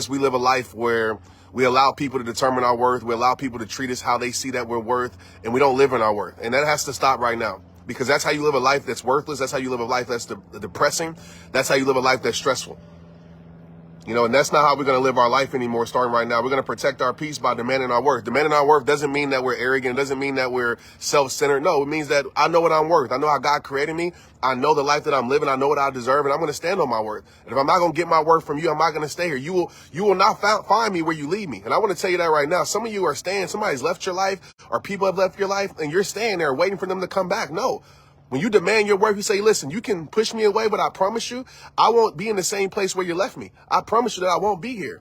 We live a life where we allow people to determine our worth. We allow people to treat us how they see that we're worth, and we don't live in our worth. And that has to stop right now, because that's how you live a life that's worthless. That's how you live a life that's depressing. That's how you live a life that's stressful. You know, and that's not how we're going to live our life anymore starting right now. We're going to protect our peace by demanding our worth. Demanding our worth doesn't mean that we're arrogant. It doesn't mean that we're self-centered. No, it means that I know what I'm worth. I know how God created me. I know the life that I'm living. I know what I deserve, and I'm going to stand on my worth. And if I'm not going to get my worth from you, I'm not going to stay here. You will not find me where you leave me. And I want to tell you that right now. Some of you are staying. Somebody's left your life, or people have left your life, and you're staying there waiting for them to come back. No. When you demand your worth, you say, listen, you can push me away, but I promise you, I won't be in the same place where you left me. I promise you that I won't be here.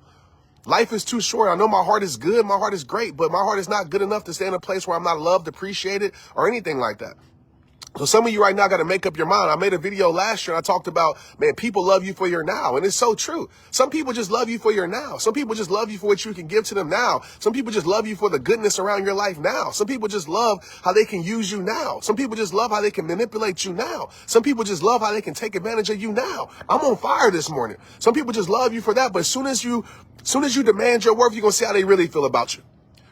Life is too short. I know my heart is good. My heart is great, but my heart is not good enough to stay in a place where I'm not loved, appreciated, or anything like that. So some of you right now got to make up your mind. I made a video last year and I talked about, man, people love you for your now. And it's so true. Some people just love you for your now. Some people just love you for what you can give to them now. Some people just love you for the goodness around your life now. Some people just love how they can use you now. Some people just love how they can manipulate you now. Some people just love how they can take advantage of you now. I'm on fire this morning. Some people just love you for that. But as soon as you demand your worth, you're going to see how they really feel about you.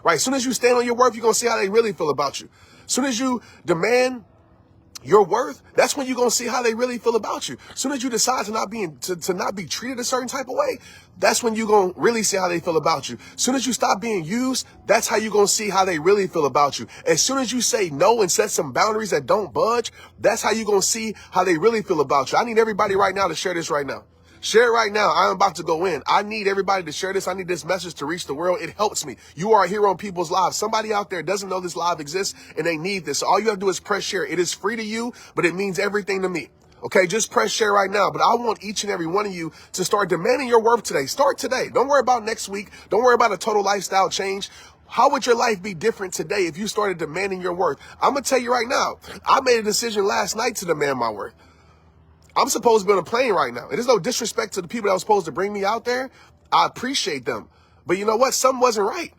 Right? As soon as you stand on your worth, you're going to see how they really feel about you. As soon as you demand your worth, that's when you're going to see how they really feel about you. As soon as you decide to not be treated a certain type of way, that's when you're going to really see how they feel about you. As soon as you stop being used, that's how you're going to see how they really feel about you. As soon as you say no and set some boundaries that don't budge, that's how you're going to see how they really feel about you. I need everybody right now to share this right now. Share it right now. I'm about to go in. I need everybody to share this. I need this message to reach the world. It helps me. You are a hero in people's lives. Somebody out there doesn't know this live exists and they need this. So all you have to do is press share. It is free to you, but it means everything to me. Okay, just press share right now. But I want each and every one of you to start demanding your worth today. Start today. Don't worry about next week. Don't worry about a total lifestyle change. How would your life be different today if you started demanding your worth? I'm going to tell you right now, I made a decision last night to demand my worth. I'm supposed to be on a plane right now. And there's no disrespect to the people that were supposed to bring me out there. I appreciate them. But you know what? Something wasn't right.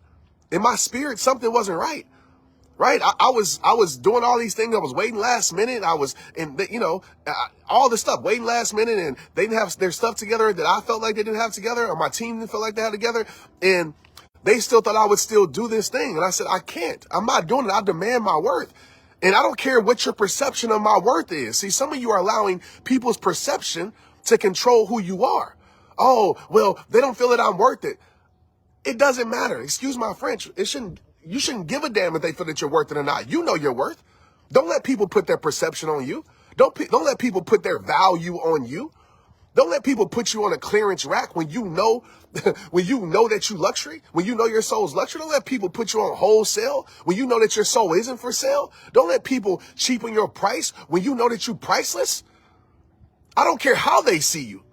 In my spirit, something wasn't right. Right? I was doing all these things. I was waiting last minute. I was, all the stuff, waiting last minute, and they didn't have their stuff together that I felt like they didn't have together, or my team didn't feel like they had together. And they still thought I would still do this thing. And I said, I can't. I'm not doing it. I demand my worth. And I don't care what your perception of my worth is. See, some of you are allowing people's perception to control who you are. Oh, well, they don't feel that I'm worth it. It doesn't matter. Excuse my French. You shouldn't give a damn if they feel that you're worth it or not. You know your worth. Don't let people put their perception on you. Don't let people put their value on you. Don't let people put you on a clearance rack when you know that you luxury, when you know your soul's luxury. Don't let people put you on wholesale when you know that your soul isn't for sale. Don't let people cheapen your price when you know that you're priceless. I don't care how they see you.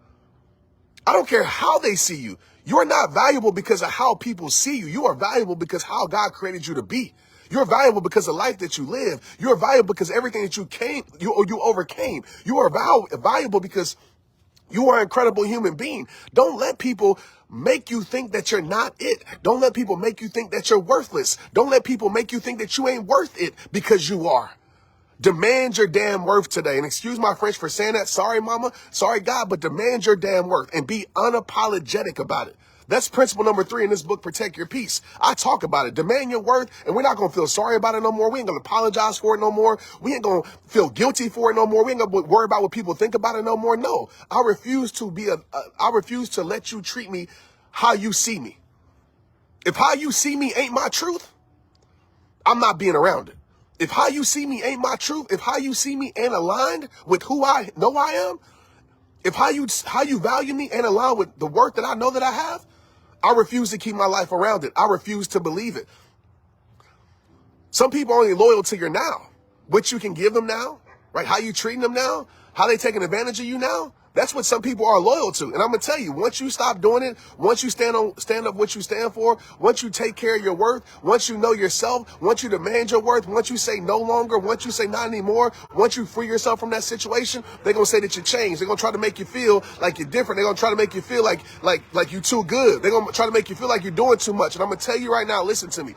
I don't care how they see you. You're not valuable because of how people see you. You are valuable because how God created you to be. You're valuable because of the life that you live. You're valuable because everything that you overcame. You are valuable because you are an incredible human being. Don't let people make you think that you're not it. Don't let people make you think that you're worthless. Don't let people make you think that you ain't worth it, because you are. Demand your damn worth today. And excuse my French for saying that. Sorry, mama. Sorry, God. But demand your damn worth and be unapologetic about it. That's principle number 3 in this book, Protect Your Peace. I talk about it. Demand your worth, and we're not going to feel sorry about it no more. We ain't going to apologize for it no more. We ain't going to feel guilty for it no more. We ain't going to worry about what people think about it no more. No, I refuse to let you treat me how you see me. If how you see me ain't my truth, I'm not being around it. If how you see me ain't my truth, if how you see me ain't aligned with who I know I am, if how you value me ain't aligned with the worth that I know that I have, I refuse to keep my life around it. I refuse to believe it. Some people are only loyal to your now. What you can give them now, right? How you treating them now, how they taking advantage of you now. That's what some people are loyal to. And I'm going to tell you, once you stop doing it, once you stand up what you stand for, once you take care of your worth, once you know yourself, once you demand your worth, once you say no longer, once you say not anymore, once you free yourself from that situation, they're going to say that you changed. They're going to try to make you feel like you're different. They're going to try to make you feel like you're too good. They're going to try to make you feel like you're doing too much. And I'm going to tell you right now, listen to me.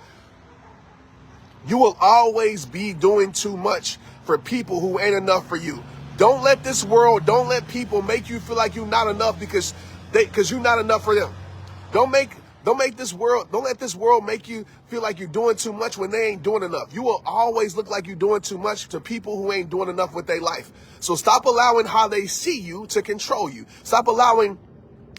You will always be doing too much for people who ain't enough for you. Don't let people make you feel like you're not enough because you're not enough for them. Don't let this world make you feel like you're doing too much when they ain't doing enough. You will always look like you're doing too much to people who ain't doing enough with their life. So stop allowing how they see you to control you. Stop allowing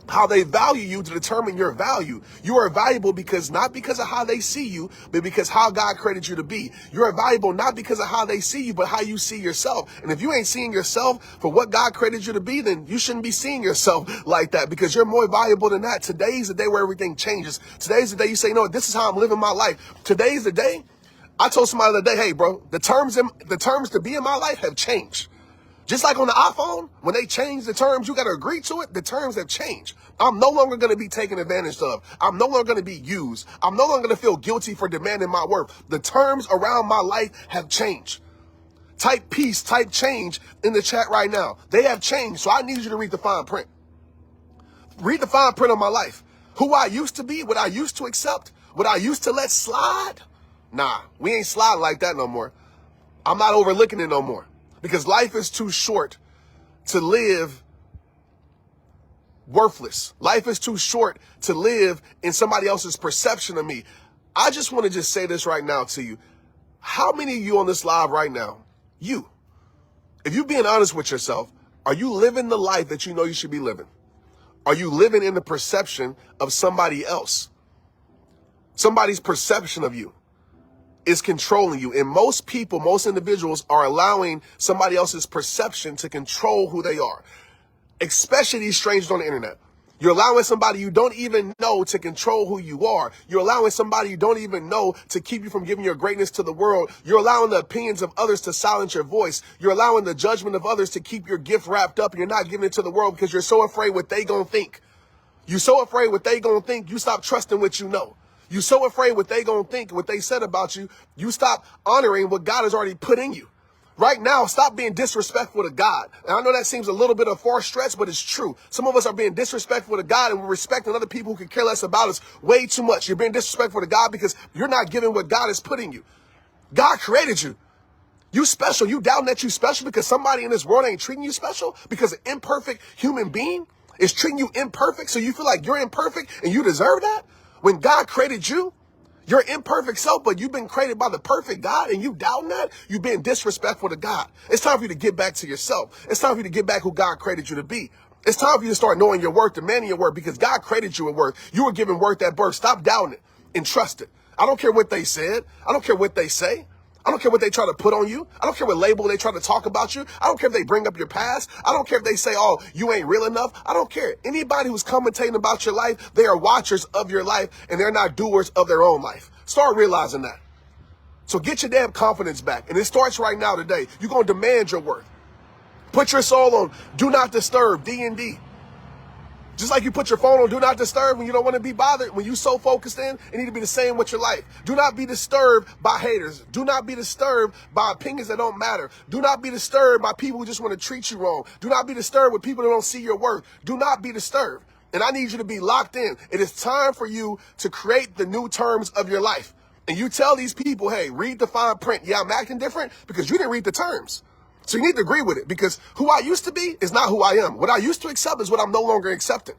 how they value you to determine your value. You are valuable not because of how they see you, but because how God created you to be. You are valuable not because of how they see you, but how you see yourself. And if you ain't seeing yourself for what God created you to be, then you shouldn't be seeing yourself like that, because you're more valuable than that. Today's the day where everything changes. Today's the day you say, no, this is how I'm living my life. Today's the day. I told somebody the other day, hey, bro, the terms to be in my life have changed. Just like on the iPhone, when they change the terms, you got to agree to it. The terms have changed. I'm no longer going to be taken advantage of. I'm no longer going to be used. I'm no longer going to feel guilty for demanding my worth. The terms around my life have changed. Type peace, type change in the chat right now. They have changed. So I need you to read the fine print. Read the fine print of my life. Who I used to be, what I used to accept, what I used to let slide. Nah, we ain't sliding like that no more. I'm not overlooking it no more. Because life is too short to live worthless. Life is too short to live in somebody else's perception of me. I just want to just say this right now to you. How many of you on this live right now, if you're being honest with yourself, are you living the life that you know you should be living? Are you living in the perception of somebody else? Somebody's perception of you is controlling you. And most people, most individuals are allowing somebody else's perception to control who they are, especially these strangers on the internet. You're allowing somebody you don't even know to control who you are. You're allowing somebody you don't even know to keep you from giving your greatness to the world. You're allowing the opinions of others to silence your voice. You're allowing the judgment of others to keep your gift wrapped up, and you're not giving it to the world because you're so afraid what they gonna think. You're so afraid what they gonna think, you stop trusting what you know. You're so afraid what they gonna think, what they said about you, you stop honoring what God has already put in you. Right now, stop being disrespectful to God. And I know that seems a little bit of a far stretch, but it's true. Some of us are being disrespectful to God, and we're respecting other people who can care less about us way too much. You're being disrespectful to God because you're not giving what God has put in you. God created you. You special. You doubting that you special because somebody in this world ain't treating you special? Because an imperfect human being is treating you imperfect, so you feel like you're imperfect and you deserve that? When God created you, your imperfect self, but you've been created by the perfect God, and you doubting that, you've been disrespectful to God. It's time for you to get back to yourself. It's time for you to get back who God created you to be. It's time for you to start knowing your worth, demanding your worth, because God created you with worth. You were given worth at birth. Stop doubting it and trust it. I don't care what they said. I don't care what they say. I don't care what they try to put on you. I don't care what label they try to talk about you. I don't care if they bring up your past. I don't care if they say, oh, you ain't real enough. I don't care. Anybody who's commentating about your life, they are watchers of your life, and they're not doers of their own life. Start realizing that. So get your damn confidence back. And it starts right now today. You're going to demand your worth. Put your soul on do not disturb, D&D. Just like you put your phone on do not disturb when you don't want to be bothered, when you're so focused in, it need to be the same with your life. Do not be disturbed by haters. Do not be disturbed by opinions that don't matter. Do not be disturbed by people who just want to treat you wrong. Do not be disturbed with people that don't see your worth. Do not be disturbed. And I need you to be locked in. It is time for you to create the new terms of your life. And you tell these people, hey, read the fine print. Yeah, I'm acting different because you didn't read the terms. So you need to agree with it, because who I used to be is not who I am. What I used to accept is what I'm no longer accepting.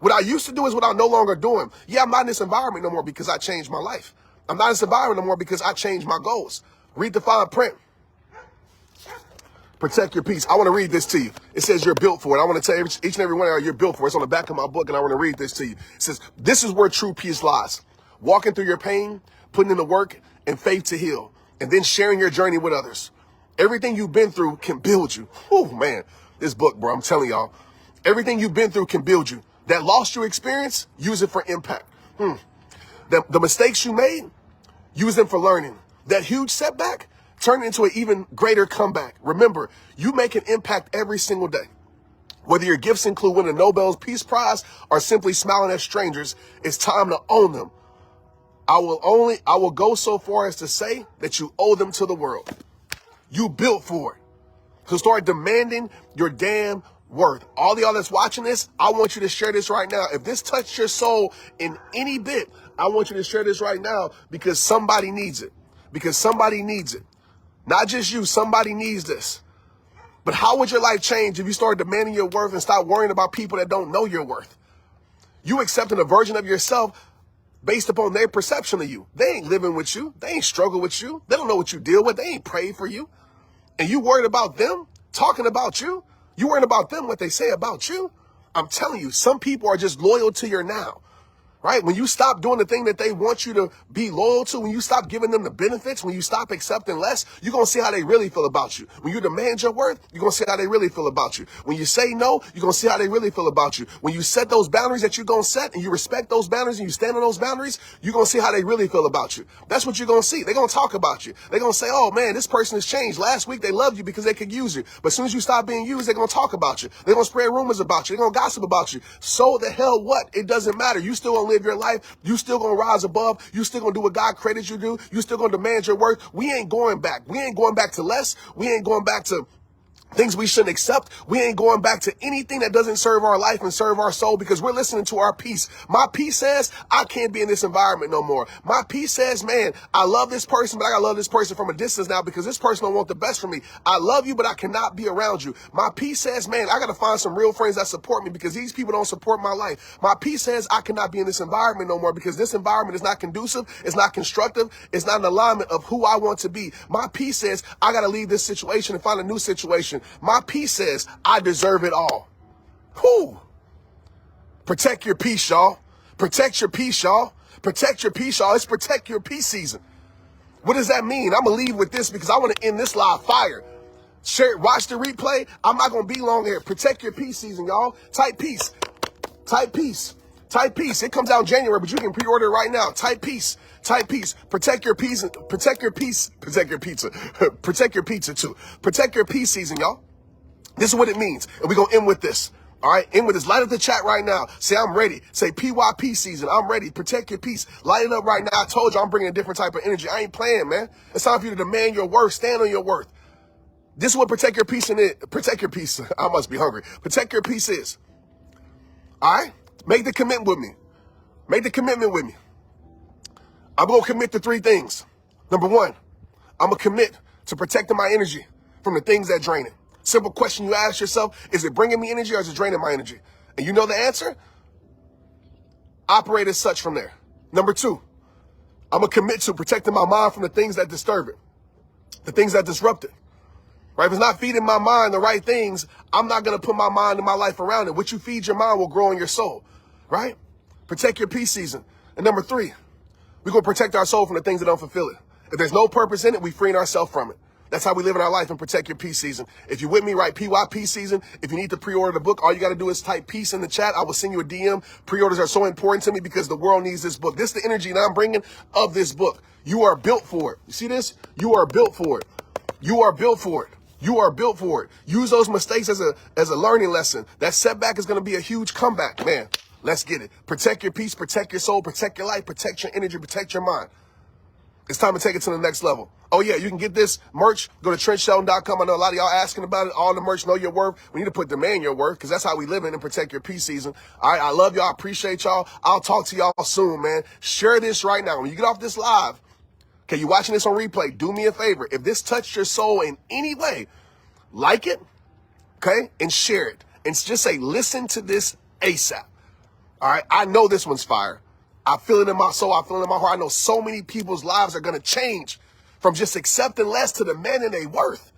What I used to do is what I'm no longer doing. Yeah, I'm not in this environment no more because I changed my life. I'm not in this environment no more because I changed my goals. Read the fine print. Protect your peace. I want to read this to you. It says you're built for it. I want to tell each and every one of you you're built for it. It's on the back of my book, and I want to read this to you. It says, this is where true peace lies. Walking through your pain, putting in the work and faith to heal, and then sharing your journey with others. Everything you've been through can build you. Oh, man, this book, bro, I'm telling y'all. Everything you've been through can build you. That loss you experience, use it for impact. The mistakes you made, use them for learning. That huge setback, turn it into an even greater comeback. Remember, you make an impact every single day. Whether your gifts include winning a Nobel Peace Prize or simply smiling at strangers, it's time to own them. I will go so far as to say that you owe them to the world. You built for it. So start demanding your damn worth. All y'all that's watching this, I want you to share this right now. If this touched your soul in any bit, I want you to share this right now, because somebody needs it. Because somebody needs it. Not just you, somebody needs this. But how would your life change if you start demanding your worth and stop worrying about people that don't know your worth? You accepting a version of yourself based upon their perception of you. They ain't living with you. They ain't struggle with you. They don't know what you deal with. They ain't prayed for you. And you worried about them talking about you? You worried about them, what they say about you? I'm telling you, some people are just loyal to your now. Right? When you stop doing the thing that they want you to be loyal to, when you stop giving them the benefits, when you stop accepting less, you're going to see how they really feel about you. When you demand your worth, you're going to see how they really feel about you. When you say no, you're going to see how they really feel about you. When you set those boundaries that you're going to set and you respect those boundaries and you stand on those boundaries, you're going to see how they really feel about you. That's what you're going to see. They're going to talk about you. They're going to say, oh man, this person has changed. Last week they loved you because they could use you. But as soon as you stop being used, they're going to talk about you. They're going to spread rumors about you. They're going to gossip about you. So the hell what? It doesn't matter. You still going to live your life. You still gonna rise above. You still gonna do what God credits you do. You still gonna demand your worth. We ain't going back. We ain't going back to less. We ain't going back to things we shouldn't accept. We ain't going back to anything that doesn't serve our life and serve our soul because we're listening to our peace. My peace says I can't be in this environment no more. My peace says, man, I love this person, but I gotta love this person from a distance now because this person don't want the best for me. I love you, but I cannot be around you. My peace says, man, I gotta find some real friends that support me because these people don't support my life. My peace says I cannot be in this environment no more because this environment is not conducive. It's not constructive. It's not an alignment of who I want to be. My peace says I gotta leave this situation and find a new situation. My peace says I deserve it all. Whew. Protect your peace, y'all. Protect your peace, y'all. Protect your peace, y'all. It's protect your peace season. What does that mean? I'm going to leave with this because I want to end this live fire. Share it. Watch the replay. I'm not going to be long here. Protect your peace season, y'all. Type peace. Type peace. Type peace. It comes out in January, but you can pre-order it right now. Type peace. Type peace. Protect your peace. Protect your peace. Protect your pizza. Protect your pizza too. Protect your peace season, y'all. This is what it means. And we're going to end with this. All right. End with this. Light up the chat right now. Say, I'm ready. Say PYP season. I'm ready. Protect your peace. Light it up right now. I told you I'm bringing a different type of energy. I ain't playing, man. It's time for you to demand your worth. Stand on your worth. This is what protect your peace is. Protect your peace. I must be hungry. Protect your peace is. All right. Make the commitment with me. Make the commitment with me. I'm going to commit to 3 things. Number 1, I'm going to commit to protecting my energy from the things that drain it. Simple question you ask yourself, is it bringing me energy or is it draining my energy? And you know the answer? Operate as such from there. Number 2, I'm going to commit to protecting my mind from the things that disturb it, the things that disrupt it. Right? If it's not feeding my mind the right things, I'm not going to put my mind and my life around it. What you feed your mind will grow in your soul. Right? Protect your peace season. And number 3, we're going to protect our soul from the things that don't fulfill it. If there's no purpose in it, we freeing ourselves from it. That's how we live in our life and protect your peace season. If you're with me, write PYP season. If you need to pre-order the book, all you got to do is type peace in the chat. I will send you a DM. Pre-orders are so important to me because the world needs this book. This is the energy that I'm bringing of this book. You are built for it. You see this? You are built for it. You are built for it. You are built for it. Use those mistakes as a learning lesson. That setback is going to be a huge comeback, man. Let's get it. Protect your peace, protect your soul, protect your life, protect your energy, protect your mind. It's time to take it to the next level. Oh, yeah, you can get this merch. Go to TrentShelton.com. I know a lot of y'all asking about it. All the merch, know your worth. We need to put demand your worth because that's how we live in and protect your peace season. All right, I love y'all. I appreciate y'all. I'll talk to y'all soon, man. Share this right now. When you get off this live, okay, you watching this on replay, do me a favor. If this touched your soul in any way, like it, okay, and share it. And just say, listen to this ASAP. All right, I know this one's fire. I feel it in my soul. I feel it in my heart. I know so many people's lives are going to change from just accepting less to demanding their worth.